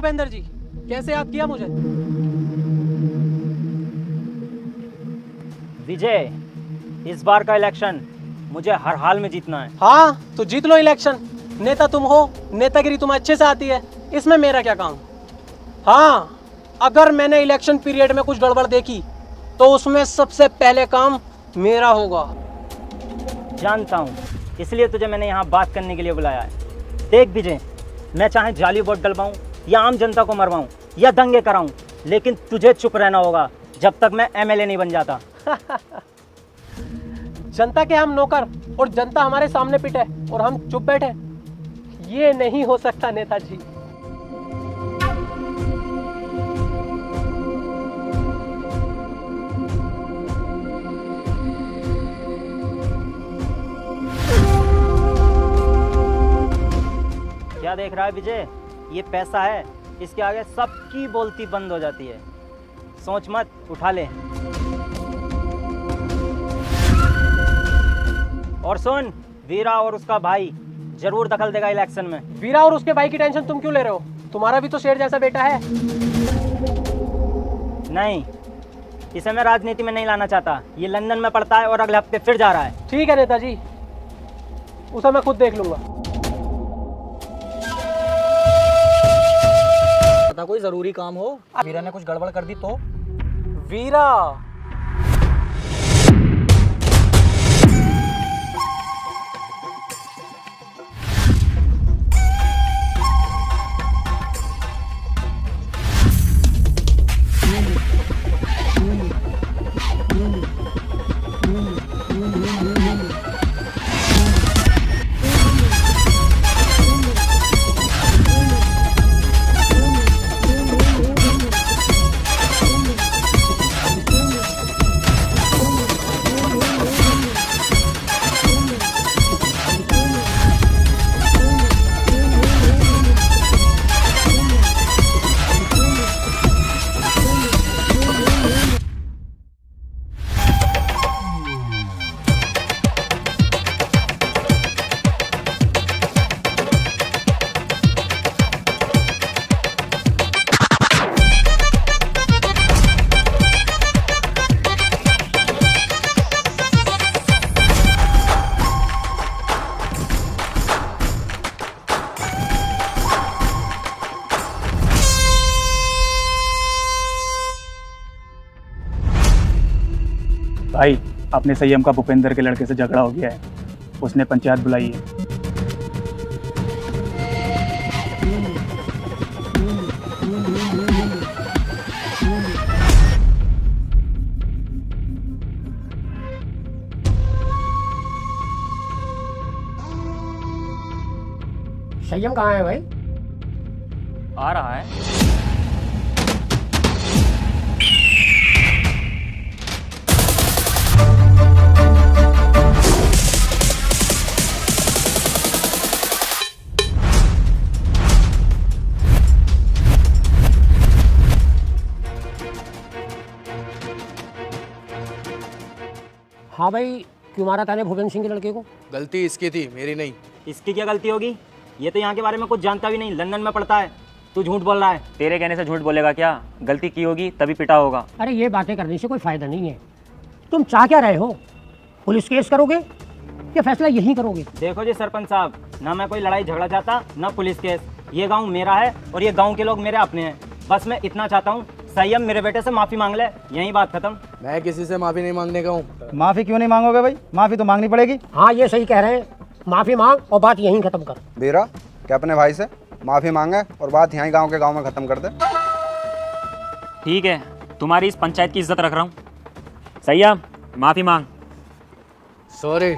भूपेंद्र जी, कैसे याद किया मुझे? विजय, इस बार का इलेक्शन मुझे हर हाल में जीतना है। हाँ तो जीत लो इलेक्शन। नेता तुम हो, नेतागिरी तुम्हें अच्छे से आती है, इसमें मेरा क्या काम? हाँ, अगर मैंने इलेक्शन पीरियड में कुछ गड़बड़ देखी तो उसमें सबसे पहले काम मेरा होगा। जानता हूँ, इसलिए तुझे मैंने यहाँ बात करने के लिए बुलाया है। देख विजय, मैं चाहे जाली वोट डलवाऊँ या आम जनता को मरवाऊँ या दंगे कराऊँ, लेकिन तुझे चुप रहना होगा जब तक मैं एमएलए नहीं बन जाता। जनता के हम नौकर और जनता हमारे सामने पिटे और हम चुप बैठे, ये नहीं हो सकता नेताजी। क्या देख रहा है विजय? ये पैसा है, इसके आगे सबकी बोलती बंद हो जाती है। सोच मत, उठा ले। और सुन, वीरा और उसका भाई जरूर दखल देगा इलेक्शन में। वीरा और उसके भाई की टेंशन तुम क्यों ले रहे हो? तुम्हारा भी तो शेर जैसा बेटा है। नहीं, इसे मैं राजनीति में नहीं लाना चाहता। ये लंदन में पढ़ता है और अगले हफ्ते फिर जा रहा है। ठीक है नेताजी, उसे मैं खुद देख लूंगा। पता कोई जरूरी काम हो, वीरा ने कुछ गड़बड़ कर दी तो? वीरा, भाई, अपने संयम का भूपेंद्र के लड़के से झगड़ा हो गया है। उसने पंचायत बुलाई है। संयम कहाँ है भाई? आ रहा है। हाँ भाई, क्यों मारा था भूपेंद्र सिंह के लड़के को? गलती इसकी थी, मेरी नहीं। इसकी क्या गलती होगी? ये तो यहाँ के बारे में कुछ जानता भी नहीं, लंदन में पढ़ता है। तू झूठ बोल रहा है। तेरे कहने से झूठ बोलेगा क्या? गलती की होगी तभी पिटा होगा। अरे ये बातें करने से कोई फायदा नहीं है। तुम चाह क्या रहे हो? पुलिस केस करोगे या फैसला यहीं करोगे? देखो जी सरपंच साहब, ना मैं कोई लड़ाई झगड़ा चाहता, ना पुलिस केस। ये गांव मेरा है और ये गांव के लोग मेरे अपने हैं। बस मैं इतना चाहता हूँ, संयम मेरे बेटे से माफी मांग ले, यही बात खत्म। मैं किसी से माफी नहीं मांगने का हूँ। माफी क्यों नहीं मांगोगे भाई? माफी तो मांगनी पड़ेगी। हाँ ये सही कह रहे हैं, माफी मांग और बात यहीं खत्म कर। वीरा, क्या अपने भाई से माफी मांगे और बात यहीं गांव के गांव में खत्म कर दे। ठीक है, तुम्हारी इस पंचायत की इज्जत रख रहा हूँ। संयम, माफी मांग। सॉरी।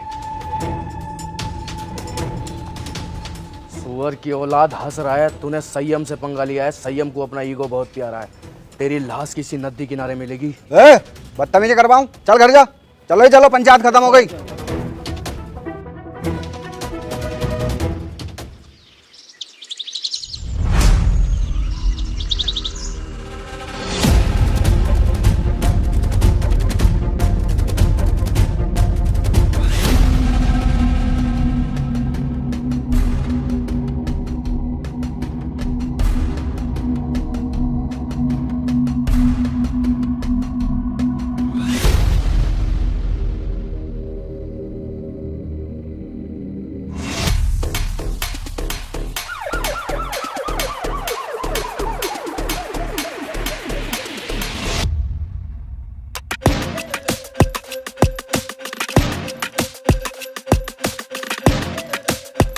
सुअर की औलाद हंस रहा है, तूने संयम से पंगा लिया है। संयम को अपना ईगो बहुत प्यारा है। तेरी लाश किसी नदी किनारे मिलेगी। बदतमीजी करवाऊं? चल घर जा। चलो ही चलो, पंचायत खत्म हो गई।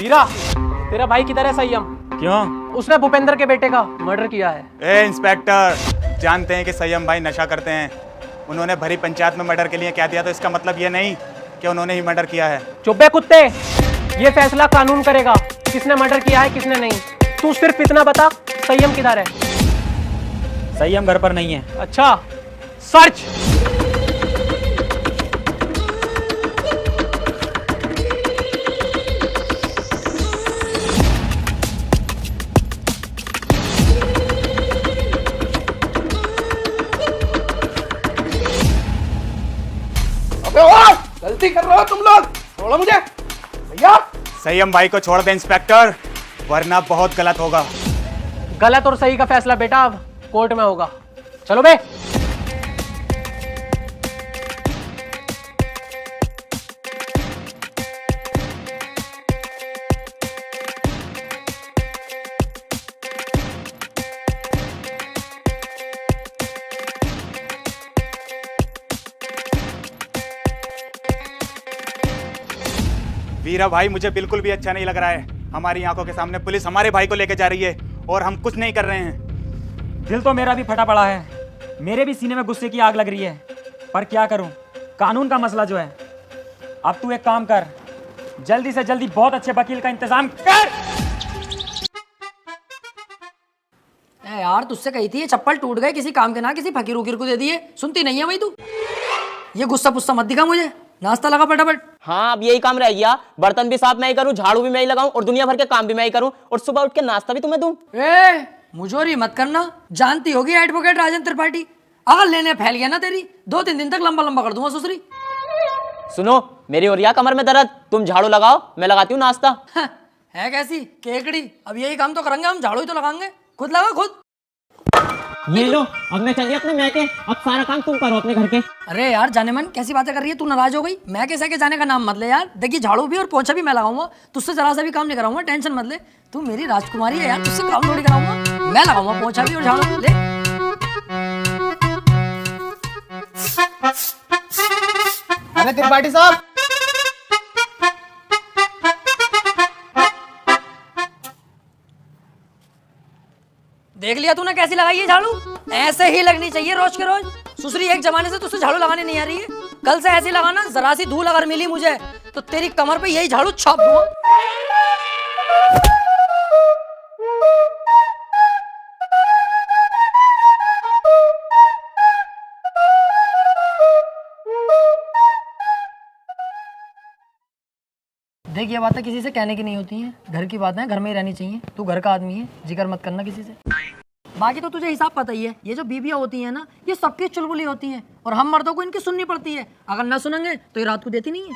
वीरा, तेरा भाई किधर है संयम? क्यों? उसने भूपेंद्र के बेटे का मर्डर किया है। ए इंस्पेक्टर, जानते हैं कि संयम भाई नशा करते हैं। उन्होंने भरी पंचायत में मर्डर के लिए क्या दिया, तो इसका मतलब ये नहीं कि उन्होंने ही मर्डर किया है। चुप बे कुत्ते, ये फैसला कानून करेगा किसने मर्डर किया है किसने नहीं। तू सिर्फ इतना बता, संयम किधर है? संयम घर पर नहीं है। अच्छा, सर्च। गलती कर रहे हो तुम लोग, छोड़ो मुझे भैया। संयम भाई को छोड़ दे इंस्पेक्टर, वरना बहुत गलत होगा। गलत और सही का फैसला बेटा अब कोर्ट में होगा। चलो बे। वीरा भाई, मुझे बिल्कुल भी अच्छा नहीं लग रहा है। हमारी आंखों के सामने पुलिस हमारे भाई को लेके जा रही है और हम कुछ नहीं कर रहे हैं। दिल तो मेरा भी फटा पड़ा है, मेरे भी सीने में गुस्से की आग लग रही है, पर क्या करूं, कानून का मसला जो है। अब तू एक काम कर, जल्दी से जल्दी बहुत अच्छे वकील का इंतजाम कर। यार तुझसे कही थी ये चप्पल टूट गए किसी काम के ना किसी फकीर उकीर को दे दिए, सुनती नहीं है भाई तू। ये गुस्सा पुस्सा मत दिखा मुझे, नाश्ता लगा फटाफट। हाँ अब यही काम रह गया, बर्तन भी साफ मैं ही करूं, झाड़ू भी मैं ही लगाऊं और दुनिया भर के काम भी मैं ही करूं और सुबह उठ के नाश्ता भी तुम्हें दूं। ए मुझोरी मत करना, जानती होगी एडवोकेट राजेंद्र त्रिपाठी, अगर लेने फैल गया ना तेरी 2-3 दिन तक लंबा लंबा कर दूंगा ससुरी। सुनो, मेरी और कमर में दर्द, तुम झाड़ू लगाओ मैं लगाती हूँ नाश्ता। है कैसी केकड़ी, अब यही काम तो करेंगे हम, झाड़ू ही तो लगाएंगे, खुद लगा खुद। ये लो, अब मैं चलिए अपने मैके, अब सारा काम तुम करो अपने घर के। अरे यार जाने मन कैसी बातें कर रही है तू, नाराज हो गई? मैं कैसे के जाने का नाम मत ले यार, देखिए झाड़ू भी और पोछा भी मैं लगाऊंगा, तुझसे जरा सा भी काम नहीं कराऊंगा, टेंशन मत ले। तू मेरी राजकुमारी है यार, तुझसे काम थोड़ी कराऊंगा, मैं लगाऊंगा पोछा भी और झाड़ू ले। अरे त्रिपाठी साहब, देख लिया तूने कैसी लगाई है झाड़ू, ऐसे ही लगनी चाहिए रोज के रोज। सुसरी एक जमाने से तुझसे झाड़ू लगाने नहीं आ रही है, कल से ऐसी लगाना, जरा सी धूल अगर मिली मुझे तो तेरी कमर पे यही झाड़ू छाप दूंगा। देख ये बातें किसी से कहने की नहीं होती हैं, घर की बातें घर में ही रहनी चाहिए। तू घर का आदमी है, जिक्र मत करना किसी से। बाकी तो तुझे हिसाब पता ही है, ये जो बीबियां होती हैं ना, ये सबकी चुलबुली होती हैं और हम मर्दों को इनकी सुननी पड़ती है। अगर ना सुनेंगे तो ये रात को देती नहीं है।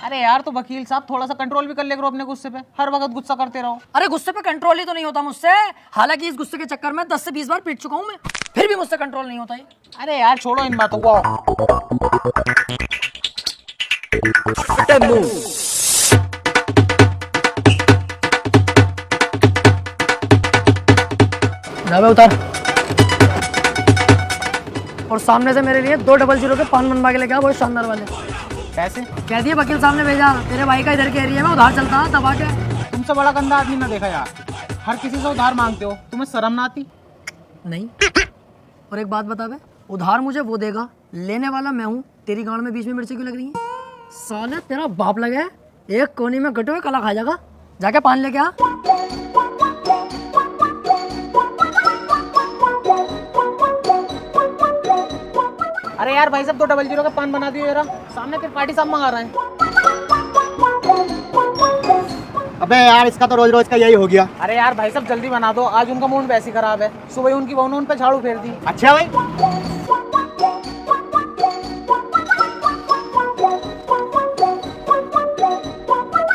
अरे यार तो वकील साहब थोड़ा सा कंट्रोल भी कर ले करो अपने गुस्से पे, हर वक्त गुस्सा करते रहो। अरे गुस्से पे कंट्रोल ही तो नहीं होता मुझसे, हालांकि इस गुस्से के चक्कर में 10 से 20 बार पीट चुका हूँ मैं, फिर भी मुझसे कंट्रोल नहीं होता है। अरे यार छोड़ो इन बातों को। जावे उतार, और सामने से मेरे लिए 200 के पान बनवा के लेके आ, बहुत शानदार वाले। पैसे कह दिए वकील साहब ने भेजा, तेरे भाई का इधर के एरिया में उधार चलता है दबा के। तुमसे बड़ा गंदा आदमी ना देखा यार, हर किसी से उधार मांगते हो, तुम्हें शर्म ना आती? नहीं। और एक बात बता बे, उधार मुझे वो देगा, लेने वाला मैं हूँ। तेरी गांड में बीच में मिर्ची क्यों लग रही है? साले तेरा बाप लगे है, एक कोने में गटे हुए कला खा जाएगा, जाके पान लेके आ। अरे यार भाई साहब 200 का पान बना दियो जरा, सामने त्रिपाठी साहब मंगा रहे हैं। अबे यार इसका तो रोज रोज का यही हो गया। अरे यार भाई साहब जल्दी बना दो, आज उनका मूड वैसे ही खराब है, सुबह ही उनकी बहू ने उन पे झाड़ू फेर दी। अच्छा भाई,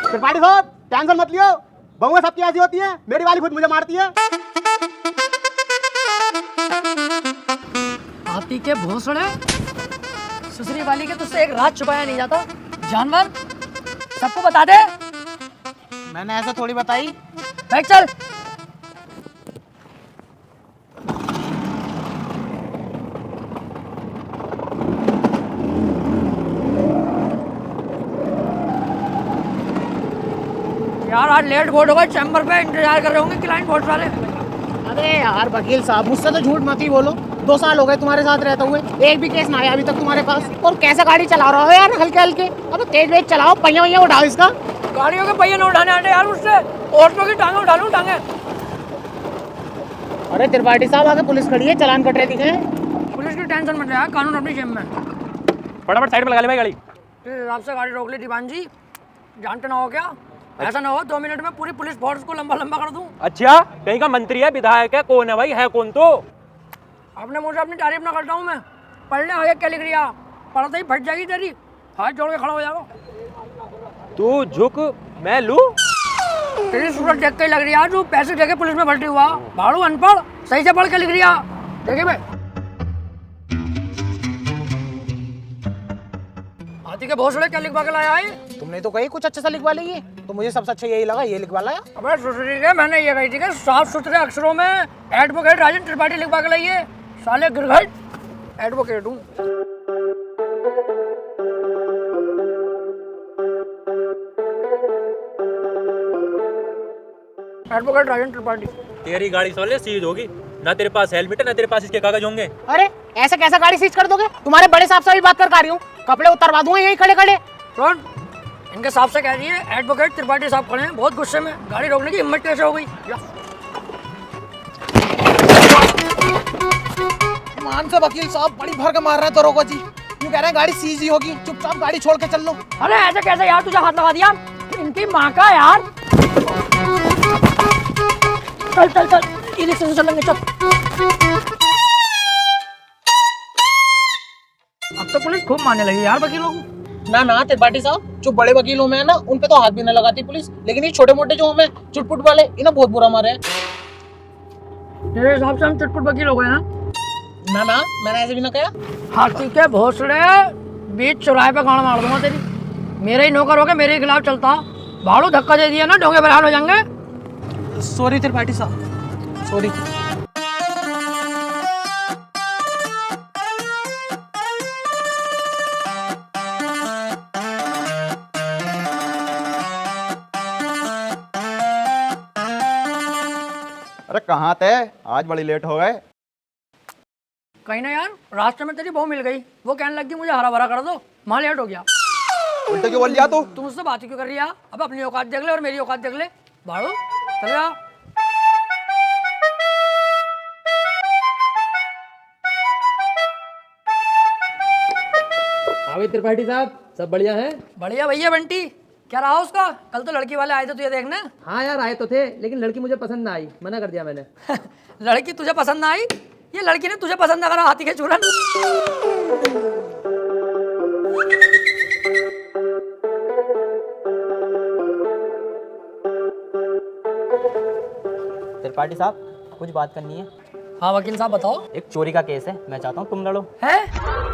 त्रिपाठी साहब टेंशन मत लियो, बहुएं सबकी ऐसी होती है, मेरी वाली खुद मुझे मारती है। हाथी के भोसड़े, सुसरी वाली के तुझसे एक रात छुपाया नहीं जाता, जानवर सबको बता दे। मैंने ऐसा थोड़ी बताई। बैठ चल। यार आज लेट बहुत होगा, चैम्बर पे इंतजार कर रहे होंगे क्लाइंट बहुत सारे। अरे यार वकील साहब, मुझसे तो झूठ मत ही बोलो। 2 साल हो गए तुम्हारे साथ रहते हुए, एक भी केस ना आया अभी तक तुम्हारे पास। और कैसे गाड़ी चला रहे हो यार हल्के हल्के? अब तेज वेज चलाओ, पहिया वैया उठाओ इसका। गाड़ियों के पहिए न उठाने आते यार मुझसे, औरतों की टांगे उठा लूं टांगे। अरे त्रिपाठी साहब आगे पुलिस खड़ी है, चालान कट रहे दिखे। पुलिस की टेंशन मत ले, कानून अपनी जेब में। फटाफट साइड में लगा ले भाई गाड़ी। इस हिसाब से गाड़ी रोक ली दीवान जी, जानते ना हो क्या? ऐसा ना हो 2 मिनट में पूरी पुलिस फोर्स को लंबा लंबा कर दूं। अच्छा, कहीं का मंत्री है, विधायक है, कौन है भाई? है कौन? तो अपने मुंह से अपनी तारीफ ना करता हूँ मैं। पढ़ने आगे क्या लिख रिया, पढ़ते ही फट जाएगी तेरी, हाथ जोड़ के खड़ा हो जाओ। तू झुक, मैं लूं। तेरी सूरत देख के लग रही है तू पैसे देके पुलिस में भर्ती हुआ। भाड़ू अनपढ़, सही से पढ़ के लिख रिया। देखिए भाई हाथी के भोसड़े क्या लिखवा के लाया है? तुमने तो कही कुछ अच्छा सा लिखवा ली है, तो मुझे सबसे अच्छा यही लगा, ये लिखवा लाया। अबे सुसरी के मैंने ये कही थी कि साफ सुथरे अक्षरों में एडवोकेट राजन त्रिपाठी लिखवा के लाइए। साले गिरघट एडवोकेट हूँ। एडवोकेट राजन त्रिपाठी। तेरी गाड़ी साले सीज होगी, ना तेरे पास हेलमेट है ना तेरे पास इसके कागज होंगे। अरे ऐसे कैसे गाड़ी सीज कर दोगे? तुम्हारे बड़े साहब से भी बात कर रही हूँ, कपड़े उतरवा दूंगा यही खड़े खड़े। सुन, इनके साहब से कह रही है एडवोकेट त्रिपाठी साहब खड़े हैं, बहुत गुस्से में। गाड़ी रोकने की हिम्मत कैसे हो गई? मान से वकील साहब बड़ी भर के मार रहे हैं दरोगा जी, यूँ कह रहे हैं गाड़ी सीज ही होगी, चुपचाप गाड़ी छोड़ के चल लो। अरे ऐसे कैसे यार, तुझे हाथ लगा दिया? इनकी माँ का यार। चल चल चल, ई रिक्शा से चलेंगे, चल। अब तो पुलिस खूब मारने लगी यार वकीलों को। ना त्रिपाठी साहब, जो बड़े वकील हूँ मैं ना, उन पे तो हाथ भी न लगाती पुलिस, लेकिन ये छोटे मोटे जो हमें चुटपुट वाले, इन्हें बहुत बुरा मारे हैं। तेरे हिसाब से हम चुटपुट वकील हो गए हैं? ना मैंने ऐसे भी ना कहा। हाथी के भोसड़े, बीच चौराहे पे गाड़ मार दूंगा तेरी। मेरे ही नौकर होके मेरे खिलाफ चलता, भाड़ू धक्का दे दिया ना, ढोंगे बरहाल हो जाएंगे। सॉरी त्रिपाठी साहब, सॉरी। अरे कहाँ थे? आज बड़ी लेट हो गए। कहीं ना यार, रास्ते में तेरी बहू मिल गई, वो कहने लगी मुझे हरा भरा कर दो, वहाँ लेट हो गया। उल्टे क्यों बोल दिया तू? तुम उससे बात क्यों कर रही है? अब अपनी औकात देख ले और मेरी औकात देख ले। भाड़ू चल जा। हाँ त्रिपाठी साहब, सब बढ़िया है? बढ़िया भैया बंटी, क्या रहा उसका? कल तो लड़की वाले आए थे तुझे देखने। हाँ यार आए तो थे, लेकिन लड़की मुझे पसंद ना आई, मना कर दिया मैंने। लड़की तुझे पसंद ना आई? ये लड़की ने तुझे पसंद ना करा, हाथी के चूरन। त्रिपाठी साहब कुछ बात करनी है। हाँ वकील साहब बताओ। एक चोरी का केस है, मैं चाहता हूँ तुम लड़ो। है?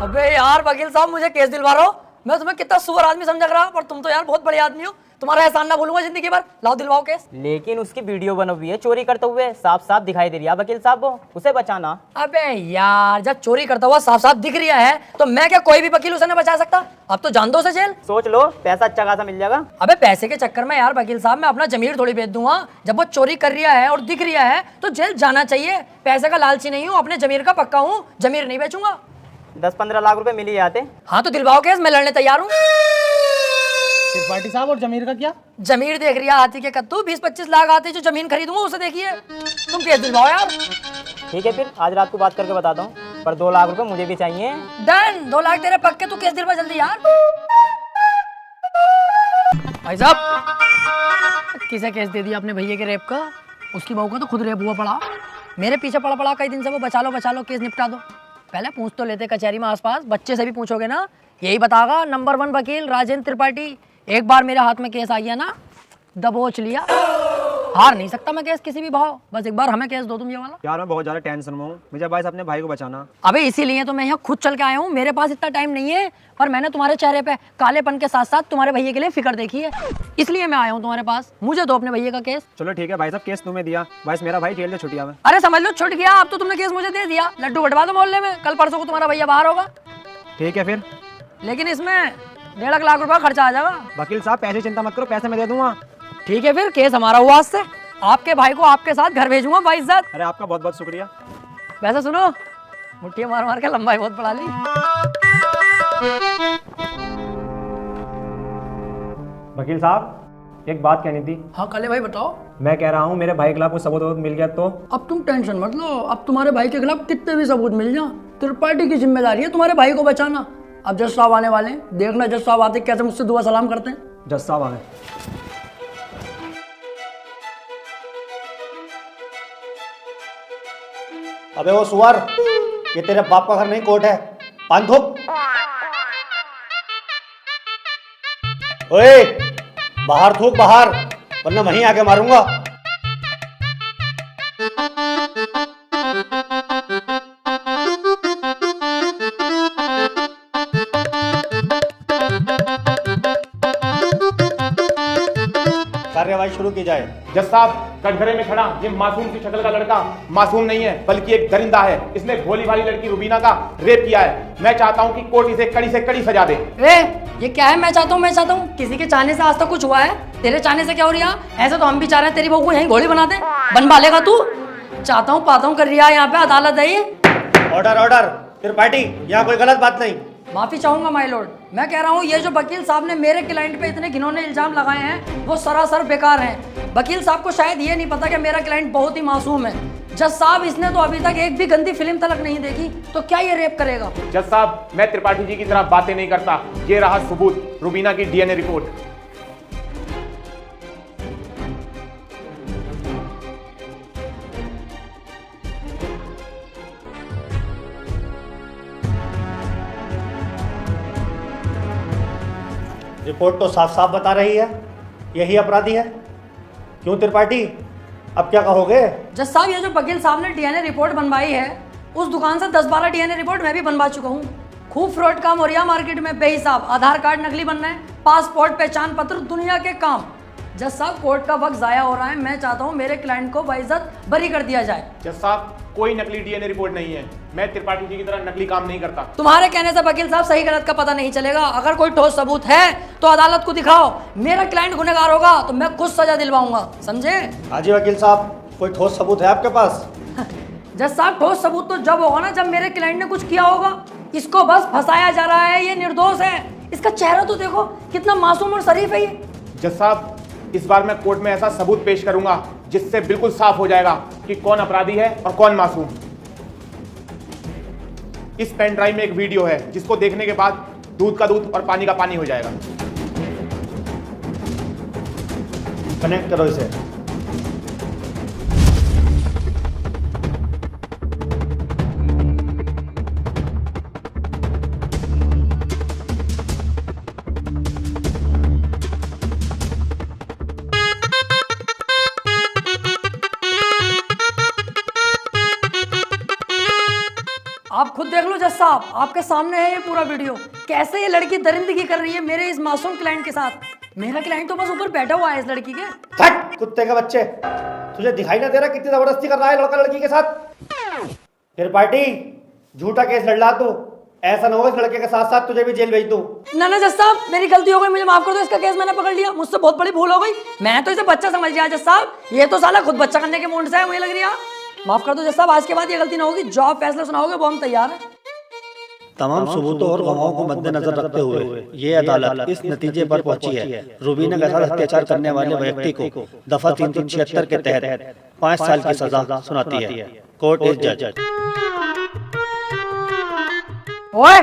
अबे यार वकील साहब मुझे केस दिलवा रहा हो? मैं तुम्हें कितना सुअर आदमी समझ रहा, पर तुम तो यार बहुत बड़े आदमी हो, तुम्हारा एहसान ना भूलूंगा जिंदगी भर। लाओ दिलवाओ केस। लेकिन उसकी वीडियो बनी हुई है चोरी करते हुए, साफ साफ दिखाई दे रही है वकील साहब, वो उसे बचाना। अबे यार जब चोरी करता हुआ साफ साफ दिख रहा है तो मैं क्या कोई भी वकील उसे नहीं बचा सकता? अब तो जान दो उसे जेल। सोच लो, पैसा अच्छा खासा मिल जाएगा। अबे पैसे के चक्कर में यार वकील साहब मैं अपना जमीर थोड़ी बेच दूंगा। जब वो चोरी कर रहा है और दिख रहा है तो जेल जाना चाहिए। पैसे का लालची नहीं हूँ, अपने जमीर का पक्का हूँ, जमीर नहीं बेचूंगा। 10-15 लाख रुपए मिल ही जाते। हाँ तो दिलवाओ केस, मैं लड़ने तैयार हूँ। त्रिपाठी साहब और जमीर का क्या? जमीर देख रही है हाथी के कद्दू, 20-25 लाख आते जो जमीन खरीदूंगा उसे देखिए। तुम केस दिलवाओ यार। ठीक है फिर आज रात को बात करके बताता हूँ, पर 2 लाख रुपए मुझे भी चाहिए। डन, 2 लाख तेरे पक्के, तू केस दिलवा जल्दी यार। भाई साहब किसे केस दे दिया अपने भैया के रेप का? उसकी बहू का तो खुद रेप हुआ पड़ा, मेरे पीछे पड़ा पड़ा कई दिन से वो। बचा लो केस निपटा दो। पहले पूछ तो लेते कचहरी में आसपास, बच्चे से भी पूछोगे ना यही बतागा नंबर 1 वकील राजेंद्र त्रिपाठी। एक बार मेरे हाथ में केस आ गया ना, दबोच लिया, हार नहीं सकता मैं केस किसी भी भाव। बस एक बार हमें केस दो तुम ये वाला। यार मैं बहुत ज्यादा टेंशन में हूँ, मुझे भाई अपने भाई को बचाना। अबे इसीलिए तो मैं यहाँ खुद चल के आया हूँ, मेरे पास इतना टाइम नहीं है, पर मैंने तुम्हारे चेहरे पे कालेपन के साथ साथ तुम्हारे भैया के लिए फिक्र देखी है, इसलिए मैं आया हूँ तुम्हारे पास। मुझे दो अपने भैया का केस। चलो ठीक है भाई साहब, केस तुम्हें दिया, बस मेरा भाई जेल से छुट्टिया में। अरे समझ लो छुट गया, अब तो तुमने केस मुझे दे दिया। लड्डू बटवा दो मोहल्ले में, कल परसों को तुम्हारा भैया बाहर होगा। ठीक है फिर, लेकिन इसमें 1.5 लाख रुपया खर्चा आ जाएगा। वकील साहब पैसे चिंता मत करो, पैसे मैं दे दूंगा। ठीक है फिर केस हमारा हुआ आज से। आपके भाई को आपके साथ घर भेजूंगा बाइज्जत। अरे आपका बहुत बहुत शुक्रिया। वैसे सुनो, मुट्ठियां मार मार के लंबाई बहुत बढ़ा ली। वकील साहब, एक बात कहनी थी। हाँ काले भाई बताओ। मैं कह रहा हूँ मेरे भाई के खिलाफ कुछ सबूत मिल गया तो? अब तुम टेंशन मत लो, अब तुम्हारे भाई के खिलाफ कितने भी सबूत मिल जाए, त्रिपाठी की जिम्मेदारी है तुम्हारे भाई को बचाना। अब जज साहब आने वाले हैं, देखना जज साहब आते कैसे मुझसे दुआ सलाम करते हैं। जज साहब आ गए। अबे वो सुअर, ये तेरे बाप का घर नहीं कोर्ट है। पान थूक। ओए बाहर थूक बाहर, वरना वहीं आके मारूंगा। कार्यवाही शुरू की जाए। जज साहब, कटघरे में खड़ा ये मासूम की शक्ल का लड़का मासूम नहीं है बल्कि एक दरिंदा है। इसने भोली भाली लड़की रुबीना का रेप किया है। मैं चाहता हूँ कि कोर्ट इसे कड़ी से कड़ी सजा दे। ये क्या है? मैं चाहता हूँ किसी के चाहने से आज तक कुछ हुआ है? तेरे चाहने से क्या हो रहा है? ऐसे तो हम भी चाह रहे हैं तेरी बहू को यहीं घोड़ी बना दे। बनवा लेगा तू? चाहता हूँ पाता हूँ कर रहा है, यहाँ पे अदालत है ये। Order order. त्रिपाठी, यहाँ कोई गलत बात नहीं। माफी चाहूंगा माय लॉर्ड। मैं कह रहा हूँ ये जो वकील साहब ने मेरे क्लाइंट पे इतने घिनौने इल्जाम लगाए हैं वो सरासर बेकार हैं। वकील साहब को शायद ये नहीं पता कि मेरा क्लाइंट बहुत ही मासूम है। जज साहब, इसने तो अभी तक एक भी गंदी फिल्म तलक नहीं देखी, तो क्या ये रेप करेगा? जज साहब, मैं त्रिपाठी जी की तरह बातें नहीं करता। ये रहा सबूत, रुबीना की डीएनए रिपोर्ट। रिपोर्ट तो साफ साफ बता रही है यही अपराधी है। क्यों त्रिपाठी, अब क्या कहोगे? जज साहब, ये जो वकील साहब ने डीएनए रिपोर्ट बनवाई है, उस दुकान से 10-12 डीएनए रिपोर्ट मैं भी बनवा चुका हूँ। खूब फ्रॉड काम हो रहा है मार्केट में बेहिसाब। आधार कार्ड नकली बन रहे हैं, पासपोर्ट, पहचान पत्र, दुनिया के काम। जज साहब, कोर्ट का वक्त जाया हो रहा है। मैं चाहता हूँ मेरे क्लाइंट को बाइज्जत बरी कर दिया जाए। जज साहब, कोई नकली डीएनए रिपोर्ट नहीं है। मैं त्रिपाठी जी की तरह नकली काम नहीं करता। तुम्हारे कहने से वकील साहब सही गलत का पता नहीं चलेगा। अगर कोई ठोस सबूत है तो अदालत को दिखाओ। मेरा क्लाइंट गुनहगार होगा तो मैं खुद सजा दिलवाऊंगा, समझे? हाँ जी वकील साहब, कोई ठोस सबूत है आपके पास? जज साहब, ठोस सबूत तो जब होगा ना जब मेरे क्लाइंट ने कुछ किया होगा। इसको बस फंसाया जा रहा है, ये निर्दोष है। इसका चेहरा तो देखो, कितना मासूम और शरीफ है ये। जज साहब, इस बार मैं कोर्ट में ऐसा सबूत पेश करूंगा जिससे बिल्कुल साफ हो जाएगा कि कौन अपराधी है और कौन मासूम। इस पेन ड्राइव में एक वीडियो है जिसको देखने के बाद दूध का दूध और पानी का पानी हो जाएगा। कनेक्ट करो इसे। आप खुद देख लो जज साहब, आपके सामने है ये पूरा वीडियो। कैसे ये लड़की दरिंदगी कर रही है मेरे इस मासूम क्लाइंट के साथ। मेरा क्लाइंट तो बस ऊपर बैठा हुआ है इस लड़की के। हट कुत्ते के बच्चे, तुझे दिखाई ना दे रहा कितनी जबरदस्ती कर रहा है लड़का लड़की के साथ? त्रिपाठी, झूठा केस लड़ रहा तू। ऐसा ना हो इस लड़के के साथ साथ तुझे भी जेल भेज दूं। ना ना जज साहब, मेरी गलती हो गई, मुझे माफ कर दो। इसका केस मैंने पकड़ लिया, मुझसे बहुत बड़ी भूल हो गई। मैं तो इसे बच्चा समझ गया जज साहब, ये तो साला खुद बच्चा करने के मूड से है, मुझे लग रहा है। माफ कर दो जज साहब, आज के बाद ये गलती ना होगी। जो आप फैसला सुनाओगे वो हम तैयार हैं। तमाम सबूतों और गवाहों को मद्देनजर रखते हुए ये अदालत इस नतीजे पर पहुंची है, रुबीना के साथ अत्याचार करने वाले व्यक्ति को दफा 376 के तहत 5 साल की सजा सुनाती है। कोर्ट इज जज। ओए,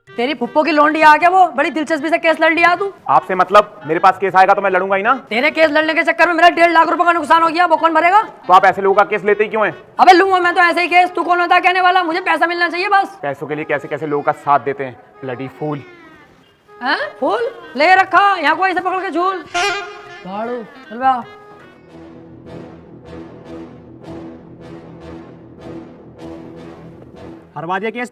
तेरी फुप्पो की लोंडी आ गया, वो बड़ी दिलचस्पी से केस लड़ लिया तू। आपसे मतलब? मेरे पास केस आएगा तो मैं लड़ूंगा ही ना। तेरे केस लड़ने के चक्कर में मेरा 1.5 लाख रुपए का नुकसान हो गया, वो कौन भरेगा? तो आप ऐसे लोगों का केस लेते ही क्यों हैं? अबे लूंगा मैं तो ऐसे ही केस, तू कौन होता है कहने वाला? मुझे पैसा मिलना चाहिए बस। पैसों के लिए कैसे कैसे लोगों का साथ देते हैं, ब्लडी फूल। हैं? फूल ले रखा यहाँ को ऐसे पकड़ के झूल। भाड़ू चल बे आ। हरवा दिया केस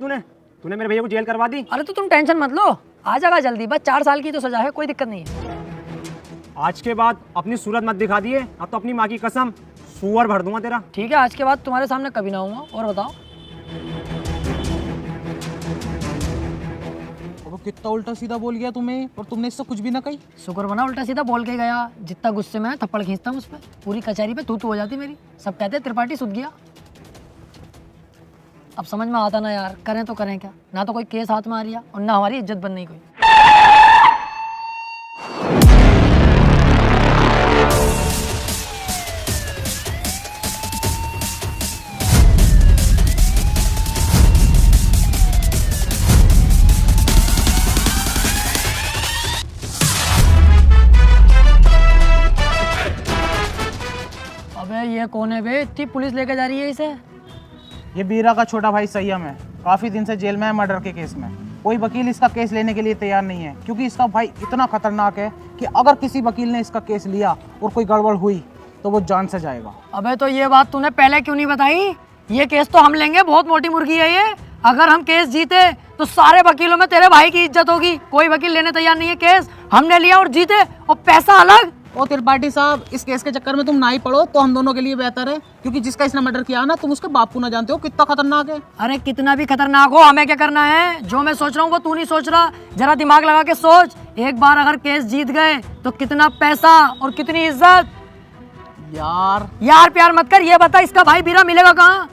तूने मेरे भैया को जेल करवा दी। अरे तो तुम टेंशन मत लो, आ जाएगा जल्दी। बस 4 साल की तो सजा है, कोई दिक्कत नहीं है। आज के बाद अपनी सूरत मत दिखा दिए, अब तो अपनी माँ की कसम सुअर भर दूंगा तेरा। ठीक है, आज के बाद तुम्हारे सामने कभी ना आऊंगा। और बताओ। कितना उल्टा सीधा बोल गया तुम्हें, और तुमने इससे कुछ भी ना कही। शुक्र बना उल्टा सीधा बोल के गया, जितना गुस्से में थप्पड़ खींचता हूँ उस पर, पूरी कचहरी पे तू हो जाती मेरी। सब कहते त्रिपाठी सुध गया। अब समझ में आता ना यार, करें तो करें क्या, ना तो कोई केस हाथ में आ रहा और ना हमारी इज्जत बन रही कोई। अबे ये कौन है बे, इतनी पुलिस लेके जा रही है इसे? ये बीरा का छोटा भाई संयम है, काफी दिन से जेल में है मर्डर के केस में। कोई वकील इसका केस लेने के लिए तैयार नहीं है, क्योंकि इसका भाई इतना खतरनाक है कि अगर किसी वकील ने इसका केस लिया और कोई गड़बड़ हुई तो वो जान से जाएगा। अबे तो ये बात तूने पहले क्यों नहीं बताई? ये केस तो हम लेंगे, बहुत मोटी मुर्गी है ये। अगर हम केस जीते तो सारे वकीलों में तेरे भाई की इज्जत होगी। कोई वकील लेने तैयार नहीं है केस, हमने लिया और जीते, और पैसा अलग। ओ त्रिपाठी साहब, इस केस के चक्कर में तुम ना ही पड़ो तो हम दोनों के लिए बेहतर है, क्योंकि जिसका इसने मर्डर किया ना, तुम उसके बाप को ना जानते हो कितना खतरनाक है। अरे कितना भी खतरनाक हो, हमें क्या करना है? जो मैं सोच रहा हूँ वो तू नहीं सोच रहा। जरा दिमाग लगा के सोच, एक बार अगर केस जीत गए तो कितना पैसा और कितनी इज्जत। यार प्यार मत कर, ये बता इसका भाई बीरा मिलेगा कहाँ?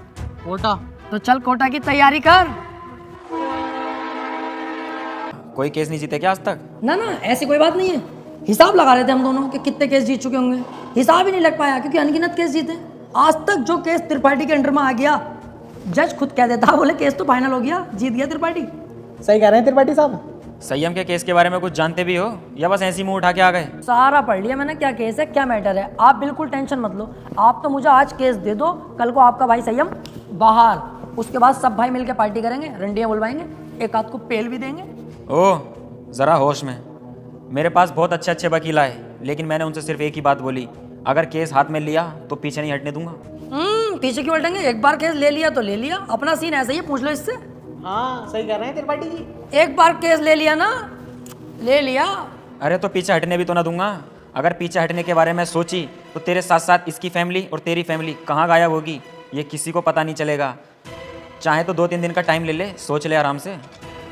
कोटा। तो चल कोटा की तैयारी कर। कोई केस नहीं जीते क्या आज तक? ना ना, ऐसी कोई बात नहीं है। हिसाब लगा रहे थे हम दोनों कि कितने केस जीत चुके होंगे, हिसाब ही नहीं लग पाया क्योंकि अनगिनत केस जीते। आज तक जो केस त्रिपाठी के अंडर में आ गया, जज खुद कह देता, बोले केस तो फाइनल हो गया, जीत गया त्रिपाठी। सही कह रहे हैं त्रिपाठी साहब। संयम के केस के बारे में कुछ जानते भी हो या बस ऐसी मुंह उठा के आ गए? सारा पढ़ लिया मैंने, क्या केस है क्या मैटर है। आप बिल्कुल टेंशन मत लो, आप तो मुझे आज केस दे दो, कल को आपका भाई संयम बाहर, उसके बाद सब भाई मिलकर पार्टी करेंगे, रंडियां बुलवाएंगे, एक आध को पेल भी देंगे। ओह जरा होश में। मेरे पास बहुत अच्छे अच्छे वकील आए, लेकिन मैंने उनसे सिर्फ एक ही बात बोली, अगर केस हाथ में लिया तो पीछे नहीं हटने दूंगा। पीछे क्यों हटेंगे? एक बार केस ले लिया तो ले लिया, अपना सीन ऐसा ही है, पूछ लो इससे। हाँ सही कह रहे हैं त्रिपाठी जी। एक बार केस ले लिया ना, ले लिया। अरे तो पीछे हटने भी तो ना दूंगा। अगर पीछे हटने के बारे में सोची तो तेरे साथ साथ इसकी फैमिली और तेरी फैमिली कहाँ गायब होगी ये किसी को पता नहीं चलेगा। चाहे तो 2-3 दिन का टाइम ले ले, सोच ले आराम से।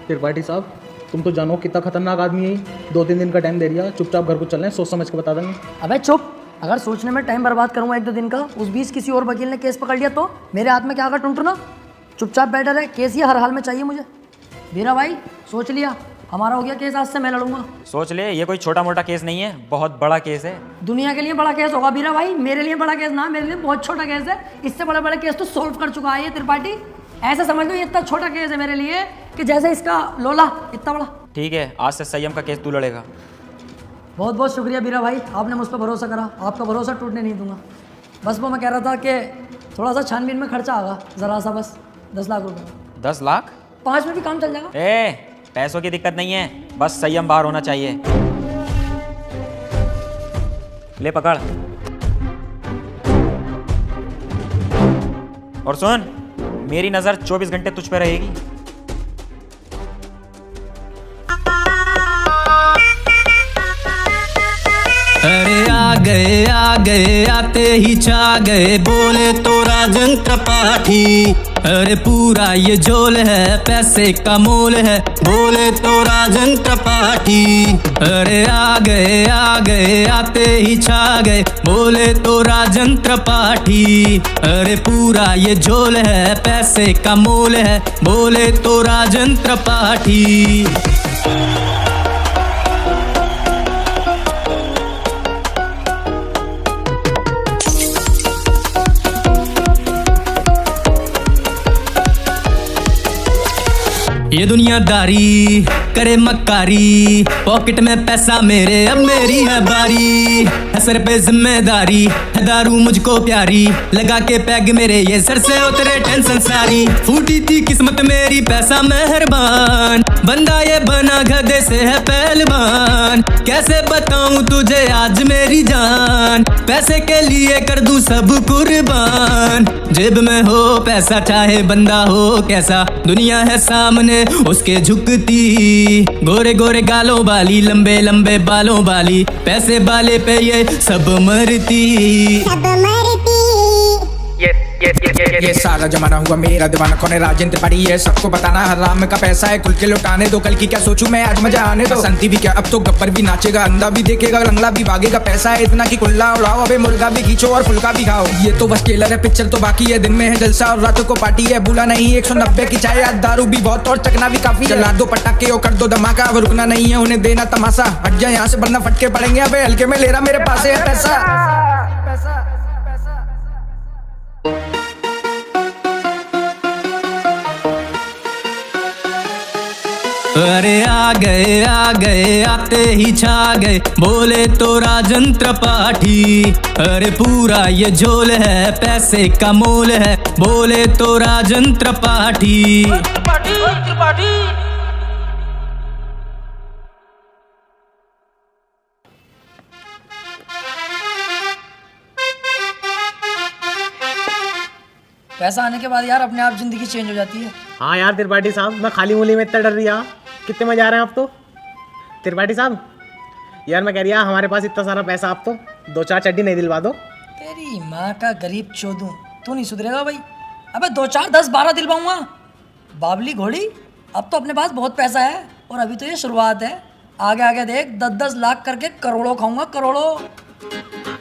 त्रिपाठी साहब तुम तो जानो कितना खतरनाक आदमी है, 2-3 दिन का टाइम दे दिया, चुपचाप घर को चलना है, सोच समझ के बता देंगे। अबे चुप, अगर सोचने में टाइम बर्बाद करूंगा 1-2 दिन का, उस बीच किसी और वकील ने केस पकड़ लिया तो मेरे हाथ में क्या आगा टुनटुना। चुपचाप बेटर है, केस ही हर हाल में चाहिए मुझे। बीरा भाई सोच लिया, हमारा हो गया केस, आज से मैं लड़ूंगा। सोच ले, ये कोई छोटा मोटा केस नहीं है, बहुत बड़ा केस है। दुनिया के लिए बड़ा केस होगा बीरा भाई, मेरे लिए बड़ा केस ना, मेरे लिए बहुत छोटा केस है। इससे बड़े बड़े केस तो सोल्व कर चुका है ये त्रिपाठी। ऐसे समझ लो ये इतना छोटा केस है मेरे लिए कि जैसे इसका लोला इतना बड़ा। ठीक है, आज से संयम का केस तू लड़ेगा। बहुत बहुत शुक्रिया बीरा भाई, आपने मुझ पर भरोसा करा, आपका भरोसा टूटने नहीं दूंगा। बस वो मैं कह रहा था कि थोड़ा सा छानबीन में खर्चा आगा, जरा सा, बस 10 लाख रुपए। 10 लाख? 5 में भी काम चल जाएगा। पैसों की दिक्कत नहीं है, बस संयम बाहर होना चाहिए। ले पकड़। और सुन, मेरी नजर 24 घंटे तुझ पे रहेगी। अरे आ गए आते ही छा गए, बोले तो राजन त्रिपाठी। अरे पूरा ये झोल है, पैसे का मोल है, बोले तो राजन त्रिपाठी। अरे आ गए आते ही छा गए, बोले तो राजन त्रिपाठी। अरे पूरा ये झोल है, पैसे का मोल है, बोले तो राजन त्रिपाठी। ये दुनियादारी करे मक्कारी, पॉकेट में पैसा मेरे, अब मेरी है बारी। है सर पे जिम्मेदारी, है दारू मुझको प्यारी, लगा के पैग मेरे ये सर से उतरे टेंशन सारी। फूटी थी किस्मत मेरी, पैसा मेहरबान, बंदा ये बना गधे से है पहलवान। कैसे बताऊं तुझे आज मेरी जान, पैसे के लिए कर दूं सब कुर्बान। जेब में हो पैसा चाहे बंदा हो कैसा, दुनिया है सामने उसके झुकती। गोरे गोरे गालों वाली, लंबे लंबे बालों वाली, पैसे वाले पे ये सब मरती। ये सारा जमाना हुआ मेरा दीवाना, कौन है राजेंद्र पड़ी है सबको बताना, हराम का पैसा है खुल के लुटाने दो, कल की क्या सोचूं मैं आज मजा आने दो। संती भी क्या अब तो गब्बर भी नाचेगा, अंधा भी देखेगा, लंगड़ा भी भागेगा, पैसा है इतना कि कुल्ला उड़ाओ, अबे मुर्गा भी खींचो और फुल्का भी खाओ। ये तो बस ट्रेलर है, पिक्चर तो बाकी है, दिन में है जलसा और रातों को पार्टी है, भूला नहीं 190 की चाय, आज दारू भी बहुत और चकना भी काफी, जला दो पटाखे और कर दो धमाका, अब रुकना नहीं है उन्हें देना तमाशा, हट जाए यहाँ से वरना फटके पड़ेंगे, अबे हल्के में ले रहा मेरे पास है पैसा। अरे आ गए आते ही छा गए, बोले तो राजन त्रिपाठी, अरे पूरा ये झोल है पैसे का मोल है, बोले तो राजन त्रिपाठी। पैसा आने के बाद यार अपने आप जिंदगी चेंज हो जाती है। हाँ यार त्रिपाठी साहब, मैं खाली मूली में इतना डर रही, कितने मजा आ रहे हैं आप तो। त्रिपाठी साहब यार मैं कह रही हमारे पास इतना सारा पैसा, आप तो 2-4 चड्डी नहीं दिलवा दो। तेरी माँ का गरीब चोदू, तू नहीं सुधरेगा भाई। अबे 2, 4, 10, 12 दिलवाऊंगा। बाबली घोड़ी, अब तो अपने पास बहुत पैसा है और अभी तो ये शुरुआत है, आगे आगे देख 10-10 लाख करके करोड़ों खाऊंगा, करोड़ों।